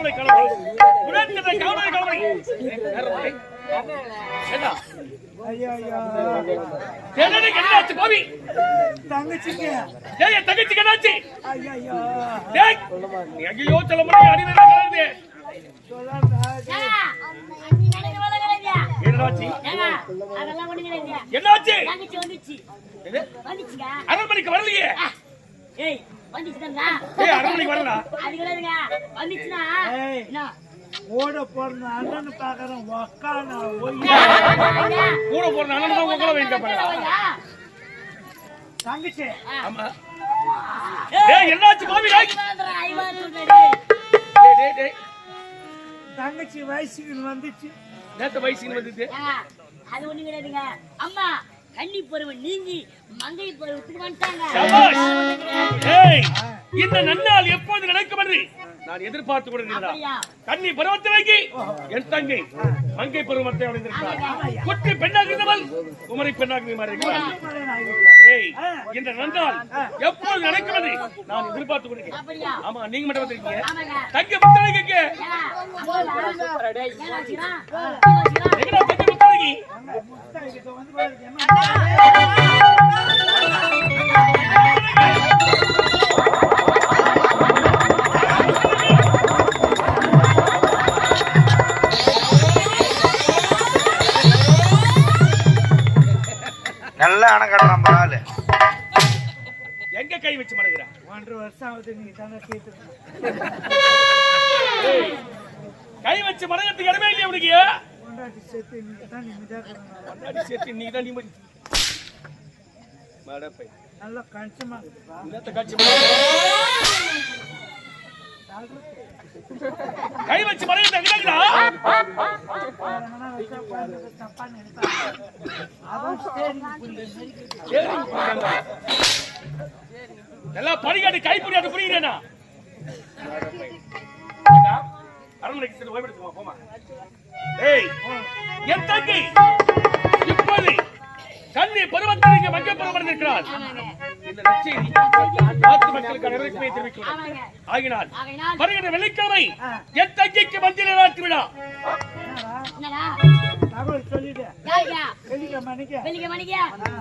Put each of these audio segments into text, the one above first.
கணவனை கணவனை உடனே கணவனை கணவனை என்ன என்னாச்சு பாவி? தங்கச்சிக்கு தங்கச்சிக்கு என்னாச்சு? ஐயோ நீ ஐயோ சொல்ல முடியும். அடிவேல கலந்து என்னாச்சு? அரண்மனைக்கு வரலையே. அரண்மனைக்கு வரல. கூட போற அண்ணன் பாக்குறேன் கூட போற அண்ணன் தான் உங்களை வைக்க தங்கச்சி. ஆமா என்னாச்சு பாவி? தங்கச்சி வயசுக்கு வந்துச்சு. நேத்து வயசுக்கு வந்துச்சு. அது ஒண்ணு கிடையாதுங்க. அம்மா கன்னி பருவம் நீங்கி மங்கை பருவத்துக்கு வந்துட்டாங்க. இந்த நன்னாள் எப்போது நடக்கும் என்று நான் எதிர்பார்த்து கொண்டிருக்கிறேன். கன்னி பருவத்திற்கு என் தங்கை மங்கை பருவத்தை அடைந்திருக்கிறார். குட்டி பெண்ணாக இருந்தவள் குமரி பெண்ணாக மாறியிருக்கிறார். இந்த நன்னாள் எப்போது நடக்கும் என்று நான் எதிர்பார்த்து கொண்டிருக்கிறேன். ஆமா, நீங்க மட்டும் வந்திருக்கீங்க. தங்கை முத்தழகிக்கு நல்ல அணக்கடலாம் பாலு எங்க கை வச்சு மடங்குற? 1.5 வருஷம் ஆகுது. நீ தானே கேட்டு கை வச்சு மடங்கிறதுக்கு இடமே இல்லையா உனக்கு? சேர்த்து நீங்க தான் நிம்மதியா சேர்த்து நீ தான் நிம்மதி. நல்லா கணிச்சமா கை வச்சு மடங்கிறது நல்லா படிக்காட்டு கை புரியாது. புரியுறேனா? அரண்மனைக்கு சென்று ஓய்வெடுத்துமா போமா. என் தங்கை இப்போது கன்னி பருவத்திற்கு மங்கை பருவம் இருக்கிறாள். இந்த நற்செய்தி நாட்டு மக்களுக்கு நிறைவேற்றி தெரிவிக்கிறோம். ஆகினால் வருகிற வெள்ளிக்கிழமை என் தங்கைக்கு மஞ்சள் நீராட்டு விழா. சொல்லிட்டு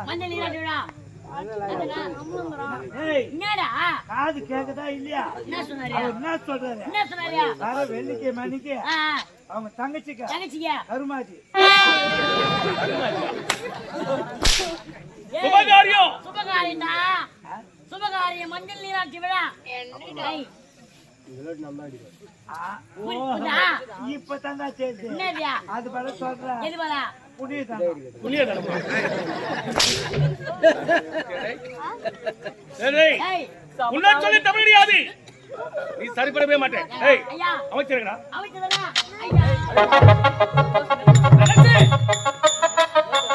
மஞ்சள் நீராட்டு விழா. காது கேக்குதா இல்லையா? என்ன சொல்றாரு? வெள்ளிக்கை மணிக்கு அவங்க தங்கச்சிக்கு கருமாதி சுபகாரியம் மஞ்சள் நீராட்டி விழா. இப்பதான் அது பல சொல்ற சொல்லி தமிழ் கிடையாது. நீ சரிப்படவே மாட்டேன். அமைச்சர்களா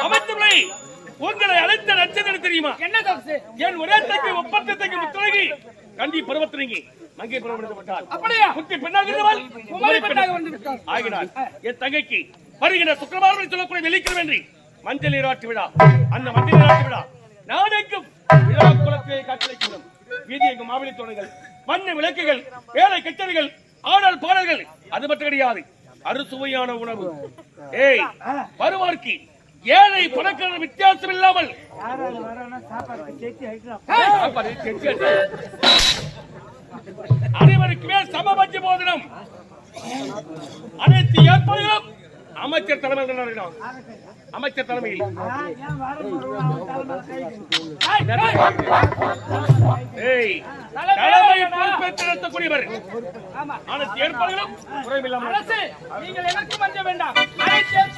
அமைச்சர்களை உங்களை அழைத்த நட்சத்திரம் தெரியுமா? என்ன என் ஒரே தங்கை ஒப்பந்தத்தைக்கு முத்தழகி கண்டி பருவத்தினங்கி மங்கை பருவப்படுத்தப்பட்டார். அப்படியா? குட்டி பெண்ணாக இருந்தவள் குமரி பெண்ணாக வந்திருக்கிறார். ஆகினால் என் தங்கைக்கு வருகிற சுக்கிரவாரம் சொல்லக்கூடிய வெள்ளிக்கிழமை மஞ்சள் நீராட்டு விழா. அந்த மஞ்சள் நீராட்டு விழா நாடெங்கும் விழா குளத்தை காட்சியளிக்கும். வீதி எங்கும் மாவிளை தோணுங்கள், மண்ணு விளக்குகள், வேலை கச்சேரிகள், ஆடல் பாடல்கள். அது மட்டும் கிடையாது, அறுசுவையான உணவு. வருவார்க்கு ஏழை பணக்காரர் வித்தியாசம் இல்லாமல் அனைவருக்குமே சமபட்ச போதனம். அனைத்து ஏற்பாடுகளும் அமைச்சர் தலைமையில் அமைச்சர் தலைமையில் தலைமை பொறுப்பேற்று நடத்தக்கூடியவர். அனைத்து ஏற்பாடுகளும் குறைவில்லாமல். நீங்கள் எதற்கும் அஞ்ச வேண்டாம்.